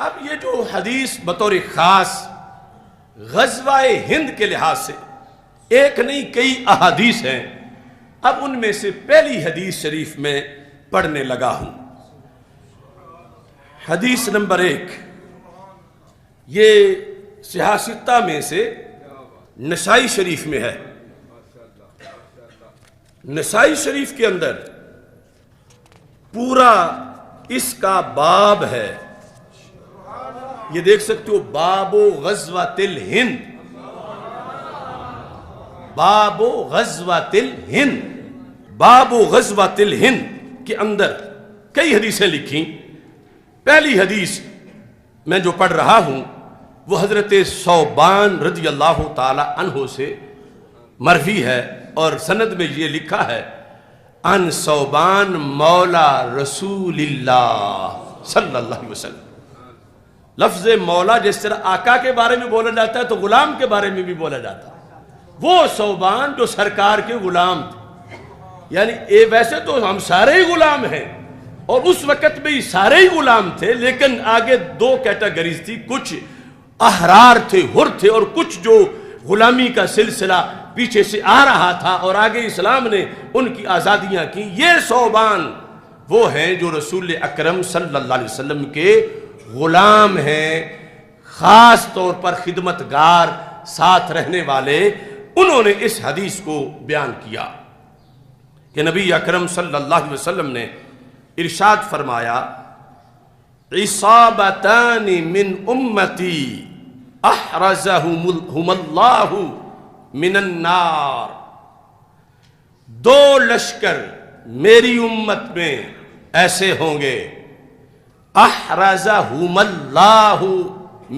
اب یہ جو حدیث بطور خاص غزوہ ہند کے لحاظ سے ایک نہیں کئی احادیث ہیں، اب ان میں سے پہلی حدیث شریف میں پڑھنے لگا ہوں۔ حدیث نمبر 1 یہ صحاح ستہ میں سے نسائی شریف میں ہے۔ نسائی شریف کے اندر پورا اس کا باب ہے، یہ دیکھ سکتے ہو، باب غزوۃ الہند، باب غزوۃ الہند، باب غزوۃ الہند کے اندر کئی حدیثیں لکھی۔ پہلی حدیث میں جو پڑھ رہا ہوں وہ حضرت ثوبان رضی اللہ تعالی عنہ سے مروی ہے، اور سند میں یہ لکھا ہے ان ثوبان مولا رسول اللہ صلی اللہ علیہ وسلم۔ لفظ مولا جس طرح آقا کے بارے میں بولا جاتا ہے تو غلام کے بارے میں بھی بولا جاتا ہے، وہ ثوبان جو سرکار کے غلام تھے، یعنی ویسے تو ہم سارے ہی غلام ہیں اور اس وقت میں سارے ہی غلام تھے، لیکن آگے دو کیٹیگریز تھی، کچھ احرار تھے، حر تھے، اور کچھ جو غلامی کا سلسلہ پیچھے سے آ رہا تھا اور آگے اسلام نے ان کی آزادیاں کی۔ یہ ثوبان وہ ہیں جو رسول اکرم صلی اللہ علیہ وسلم کے غلام ہیں، خاص طور پر خدمتگار، ساتھ رہنے والے۔ انہوں نے اس حدیث کو بیان کیا کہ نبی اکرم صلی اللہ علیہ وسلم نے ارشاد فرمایا، عصابتان من امتی احرزہم اللہ من النار، دو لشکر میری امت میں ایسے ہوں گے، احرزہم اللہ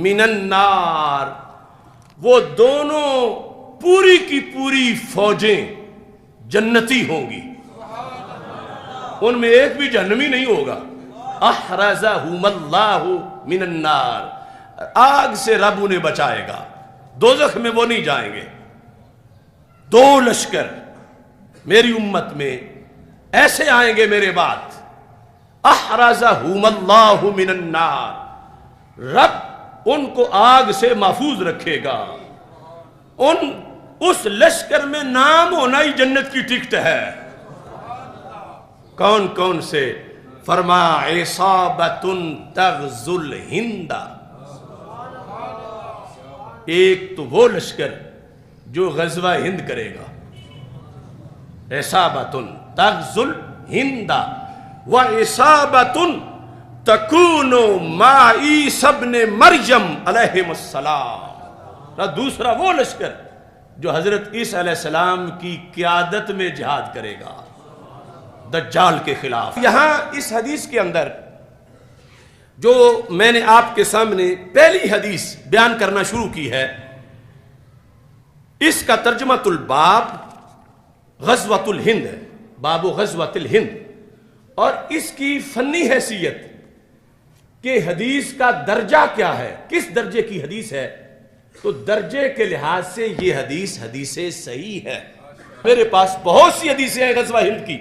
من النار، وہ دونوں پوری کی پوری فوجیں جنتی ہوں گی، ان میں ایک بھی جہنمی نہیں ہوگا۔ احرزہم اللہ من النار، آگ سے رب انہیں بچائے گا، دوزخ میں وہ نہیں جائیں گے۔ دو لشکر میری امت میں ایسے آئیں گے میرے بعد، احرزہم اللہ من النار، رب ان کو آگ سے محفوظ رکھے گا۔ اس لشکر میں نام ہونا ہی جنت کی ٹکٹ ہے۔ کون کون سے؟ فرما عصابۃ تغزو الہند، ایک تو وہ لشکر جو غزوہ ہند کرے گا، عصابۃ تغزو الہند وعصابۃ تکون مع عیسی ابن مریم علیہ السلام، دوسرا وہ لشکر جو حضرت عیسیٰ علیہ السلام کی قیادت میں جہاد کرے گا دجال کے خلاف۔ یہاں اس حدیث کے اندر جو میں نے آپ کے سامنے پہلی حدیث بیان کرنا شروع کی ہے، اس کا ترجمۃ الباب غزوۃ الہند ہے، باب غزوۃ الہند، اور اس کی فنی حیثیت کہ حدیث کا درجہ کیا ہے، کس درجے کی حدیث ہے، تو درجے کے لحاظ سے یہ حدیث صحیح ہے۔ میرے پاس بہت سی حدیثیں ہیں غزوہ ہند کی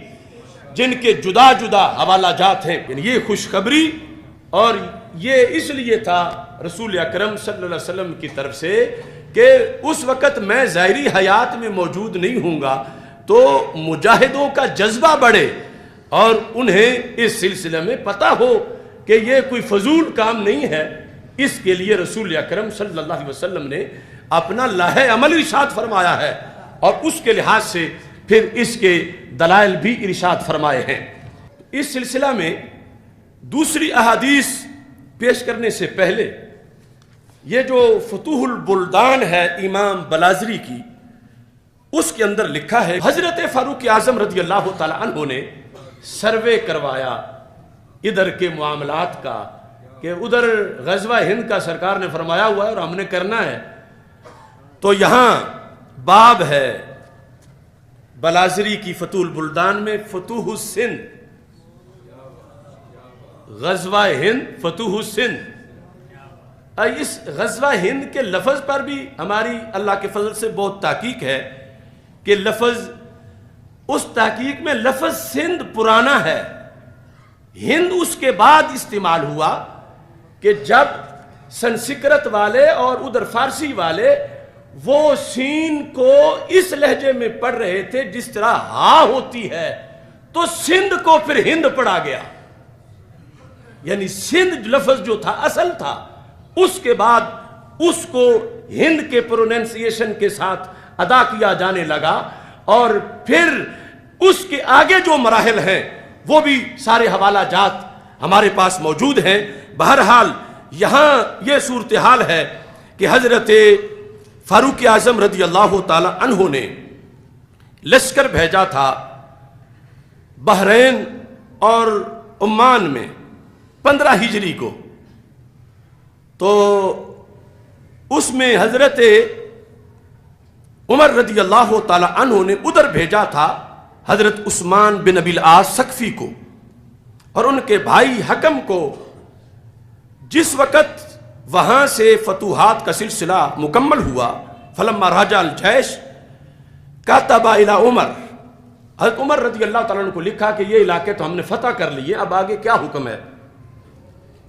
جن کے جدا جدا حوالہ جات ہیں، یعنی یہ خوشخبری، اور یہ اس لیے تھا رسول اکرم صلی اللہ علیہ وسلم کی طرف سے کہ اس وقت میں ظاہری حیات میں موجود نہیں ہوں گا تو مجاہدوں کا جذبہ بڑھے اور انہیں اس سلسلے میں پتہ ہو کہ یہ کوئی فضول کام نہیں ہے۔ اس کے لیے رسول اکرم صلی اللہ علیہ وسلم نے اپنا لاہ عمل ارشاد فرمایا ہے، اور اس کے لحاظ سے پھر اس کے دلائل بھی ارشاد فرمائے ہیں۔ اس سلسلہ میں دوسری احادیث پیش کرنے سے پہلے یہ جو فتوح البلدان ہے امام بلازری کی، اس کے اندر لکھا ہے حضرت فاروق اعظم رضی اللہ تعالی عنہ نے سروے کروایا ادھر کے معاملات کا، کہ ادھر غزوہ ہند کا سرکار نے فرمایا ہوا ہے اور ہم نے کرنا ہے، تو یہاں باب ہے بلازری کی فتوح البلدان میں، فتوح السندھ، غزوہ ہند فتوح السندھ۔ اس غزوہ ہند کے لفظ پر بھی ہماری اللہ کے فضل سے بہت تحقیق ہے کہ لفظ، اس تحقیق میں لفظ سندھ پرانا ہے، ہند اس کے بعد استعمال ہوا کہ جب سنسکرت والے اور ادھر فارسی والے وہ سین کو اس لہجے میں پڑھ رہے تھے جس طرح ہا ہوتی ہے، تو سندھ کو پھر ہند پڑھا گیا. یعنی سندھ لفظ جو تھا اصل تھا، اس کے بعد اس کو ہند کے پروننسیشن کے ساتھ ادا کیا جانے لگا، اور پھر اس کے آگے جو مراحل ہیں وہ بھی سارے حوالہ جات ہمارے پاس موجود ہیں. بہرحال یہاں یہ صورتحال ہے کہ حضرت فاروق اعظم رضی اللہ تعالی عنہ نے لشکر بھیجا تھا بحرین اور عمان میں 15 ہجری کو. تو اس میں حضرت عمر رضی اللہ تعالی عنہ نے ادھر بھیجا تھا حضرت عثمان بن ابی العاص ثقفی کو اور ان کے بھائی حکم کو. جس وقت وہاں سے فتوحات کا سلسلہ مکمل ہوا، فلما راجع الجیش کاتب الی عمر، حضرت عمر رضی اللہ تعالیٰ عنہ کو لکھا کہ یہ علاقے تو ہم نے فتح کر لیے، اب آگے کیا حکم ہے؟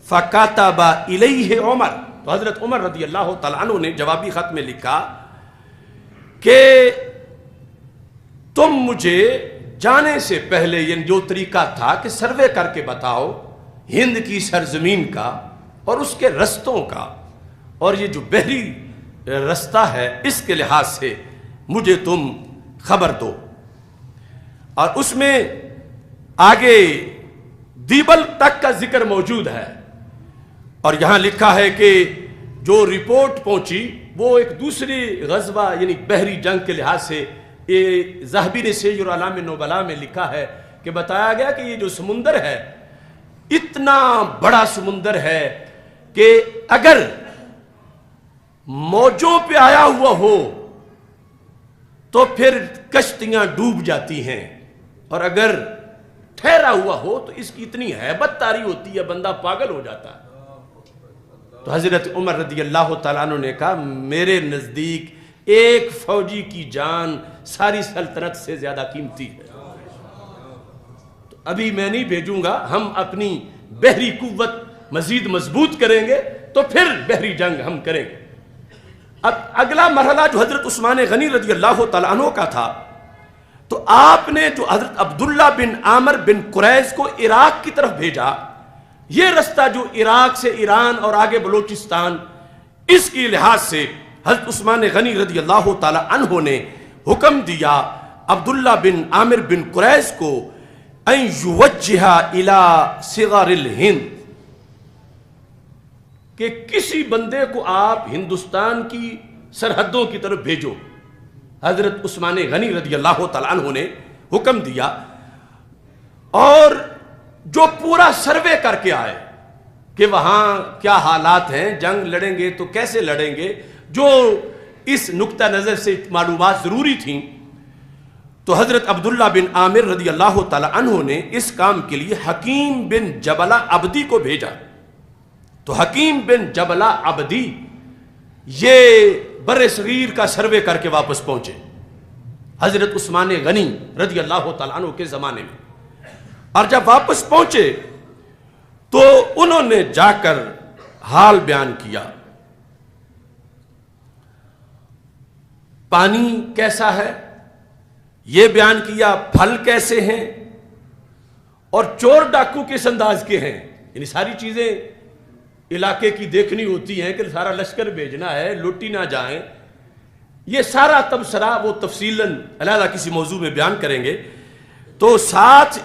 فکاتب الیہ عمر، تو حضرت عمر رضی اللہ تعالیٰ عنہ نے جوابی خط میں لکھا کہ تم مجھے جانے سے پہلے یہ جو طریقہ تھا کہ سروے کر کے بتاؤ ہند کی سرزمین کا اور اس کے رستوں کا، اور یہ جو بحری رستہ ہے اس کے لحاظ سے مجھے تم خبر دو. اور اس میں آگے دیبل تک کا ذکر موجود ہے، اور یہاں لکھا ہے کہ جو رپورٹ پہنچی وہ ایک دوسری غزوہ یعنی بحری جنگ کے لحاظ سے، یہ ذہبی نے سیر اعلام نبلاء میں لکھا ہے کہ بتایا گیا کہ یہ جو سمندر ہے اتنا بڑا سمندر ہے کہ اگر موجوں پہ آیا ہوا ہو تو پھر کشتیاں ڈوب جاتی ہیں، اور اگر ٹھہرا ہوا ہو تو اس کی اتنی ہیبت طاری ہوتی ہے بندہ پاگل ہو جاتا ہے. تو حضرت عمر رضی اللہ تعالیٰ عنہ نے کہا میرے نزدیک ایک فوجی کی جان ساری سلطنت سے زیادہ قیمتی ہے، تو ابھی میں نہیں بھیجوں گا، ہم اپنی بحری قوت مزید مضبوط کریں گے تو پھر بحری جنگ ہم کریں گے. اب اگلا مرحلہ جو حضرت عثمان غنی رضی اللہ تعالیٰ عنہ کا تھا، تو آپ نے جو حضرت عبداللہ بن عامر بن قریظ کو عراق کی طرف بھیجا، یہ رستہ جو عراق سے ایران اور آگے بلوچستان، اس کی لحاظ سے حضرت عثمان غنی رضی اللہ تعالی عنہ نے حکم دیا عبداللہ بن عامر بن قریظ کو ان یوجہ الی صغار الہند، کہ کسی بندے کو آپ ہندوستان کی سرحدوں کی طرف بھیجو. حضرت عثمان غنی رضی اللہ تعالی عنہ نے حکم دیا، اور جو پورا سروے کر کے آئے کہ وہاں کیا حالات ہیں، جنگ لڑیں گے تو کیسے لڑیں گے، جو اس نقطہ نظر سے معلومات ضروری تھیں، تو حضرت عبداللہ بن عامر رضی اللہ تعالی عنہ نے اس کام کے لیے حکیم بن جبلہ عبدی کو بھیجا. تو حکیم بن جبلہ عبدی یہ بر صغیر کا سروے کر کے واپس پہنچے حضرت عثمان غنی رضی اللہ تعالیٰ عنہ کے زمانے میں. اور جب واپس پہنچے تو انہوں نے جا کر حال بیان کیا، پانی کیسا ہے یہ بیان کیا، پھل کیسے ہیں، اور چور ڈاکو کس انداز کے ہیں. یعنی ساری چیزیں علاقے کی دیکھنی ہوتی ہیں کہ سارا لشکر بھیجنا ہے، لوٹی نہ جائیں. یہ سارا تبصرہ وہ تفصیلاً علیحدہ کسی موضوع میں بیان کریں گے. تو ساتھ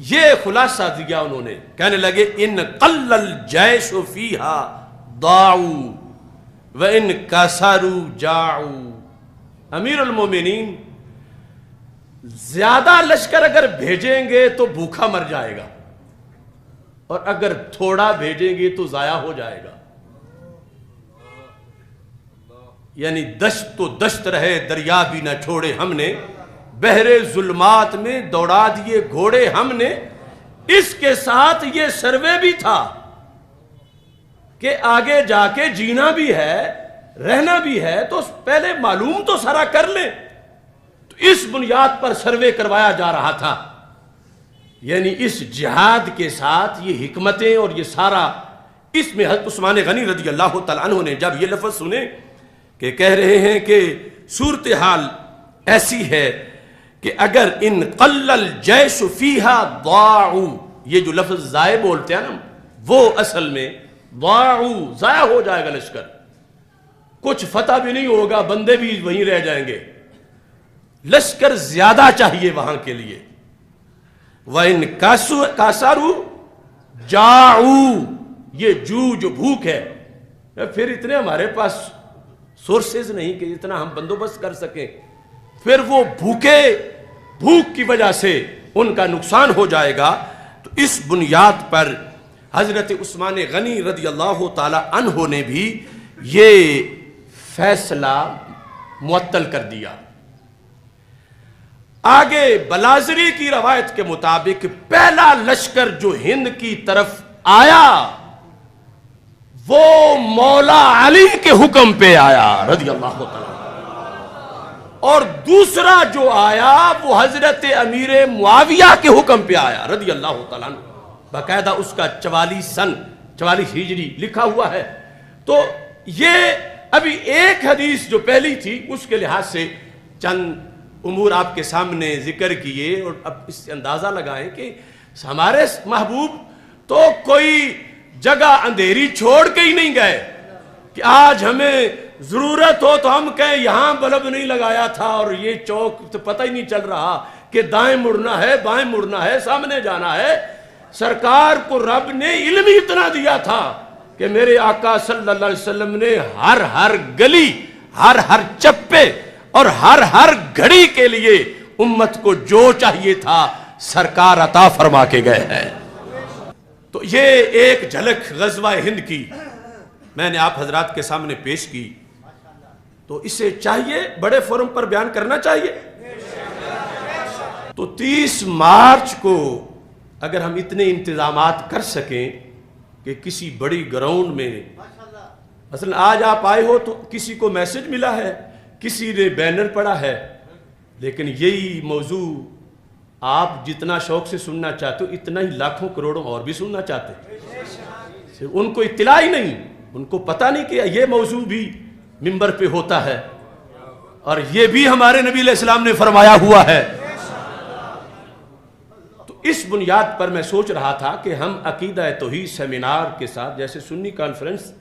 یہ خلاصہ دیا انہوں نے، کہنے لگے ان قل الجیش فیہا ضاعوا وان کسروا جاعوا. امیر المومنین، زیادہ لشکر اگر بھیجیں گے تو بھوکا مر جائے گا، اور اگر تھوڑا بھیجیں گے تو ضائع ہو جائے گا. یعنی دشت تو دشت رہے دریا بھی نہ چھوڑے ہم نے، بحر ظلمات میں دوڑا دیے گھوڑے ہم نے. اس کے ساتھ یہ سروے بھی تھا کہ آگے جا کے جینا بھی ہے، رہنا بھی ہے، تو پہلے معلوم تو سارا کر لیں. تو اس بنیاد پر سروے کروایا جا رہا تھا. یعنی اس جہاد کے ساتھ یہ حکمتیں اور یہ سارا اس میں حضرت عثمان غنی رضی اللہ تعالیٰ عنہ نے جب یہ لفظ سنے کہ کہہ رہے ہیں کہ صورتحال ایسی ہے کہ اگر ان قل الجیش فیہا ضاعوا، یہ جو لفظ ضائع بولتے ہیں نا، وہ اصل میں ضاعوا، ضائع ہو جائے گا لشکر، کچھ فتح بھی نہیں ہوگا، بندے بھی وہیں رہ جائیں گے، لشکر زیادہ چاہیے وہاں کے لیے۔ وَإِن كَاسَرُوا جَاعُوا، یہ جو بھوک ہے، پھر اتنے ہمارے پاس سورسز نہیں کہ اتنا ہم بندوبست کر سکیں، پھر وہ بھوک کی وجہ سے ان کا نقصان ہو جائے گا۔ تو اس بنیاد پر حضرت عثمان غنی رضی اللہ تعالی عنہ نے بھی یہ فیصلہ معطل کر دیا۔ آگے بلازری کی روایت کے مطابق پہلا لشکر جو ہند کی طرف آیا وہ مولا علی کے حکم پہ آیا رضی اللہ تعالیٰ، اور دوسرا جو آیا وہ حضرت امیر معاویہ کے حکم پہ آیا رضی اللہ تعالیٰ، باقاعدہ اس کا 44 ہجری لکھا ہوا ہے۔ تو یہ ابھی ایک حدیث جو پہلی تھی اس کے لحاظ سے چند امور آپ کے سامنے ذکر کیے، اور اب اس سے اندازہ لگائیں کہ ہمارے محبوب تو کوئی جگہ اندھیری چھوڑ کے ہی نہیں گئے کہ آج ہمیں ضرورت ہو تو ہم کہیں یہاں بلب نہیں لگایا تھا اور یہ چوک تو پتہ ہی نہیں چل رہا کہ دائیں مڑنا ہے بائیں مڑنا ہے سامنے جانا ہے۔ سرکار کو رب نے علم ہی اتنا دیا تھا کہ میرے آقا صلی اللہ علیہ وسلم نے ہر گلی، ہر چپے اور ہر گھڑی کے لیے امت کو جو چاہیے تھا سرکار عطا فرما کے گئے ہیں۔ تو یہ ایک جھلک غزوہ ہند کی میں نے آپ حضرات کے سامنے پیش کی، تو اسے چاہیے بڑے فورم پر بیان کرنا چاہیے۔ تو 30 مارچ کو اگر ہم اتنے انتظامات کر سکیں کہ کسی بڑی گراؤنڈ میں، مثلا آج آپ آئے ہو تو کسی کو میسج ملا ہے، کسی نے بینر پڑا ہے، لیکن یہی موضوع آپ جتنا شوق سے سننا چاہتے ہو اتنا ہی لاکھوں کروڑوں اور بھی سننا چاہتے ہیں، ان کو اطلاع ہی نہیں، ان کو پتہ نہیں کہ یہ موضوع بھی منبر پہ ہوتا ہے اور یہ بھی ہمارے نبی علیہ السلام نے فرمایا ہوا ہے۔ تو اس بنیاد پر میں سوچ رہا تھا کہ ہم عقیدہ توحید سیمینار کے ساتھ، جیسے سنی کانفرنس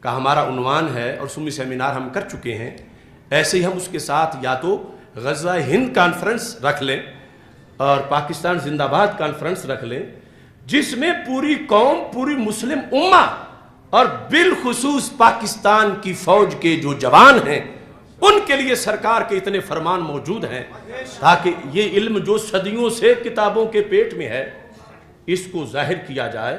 کا ہمارا عنوان ہے اور سنی سیمینار ہم کر چکے ہیں، ایسے ہی ہم اس کے ساتھ یا تو غزوہ ہند کانفرنس رکھ لیں اور پاکستان زندہ باد کانفرنس رکھ لیں، جس میں پوری قوم، پوری مسلم امہ اور بالخصوص پاکستان کی فوج کے جو جوان ہیں ان کے لیے سرکار کے اتنے فرمان موجود ہیں، تاکہ یہ علم جو صدیوں سے کتابوں کے پیٹ میں ہے اس کو ظاہر کیا جائے۔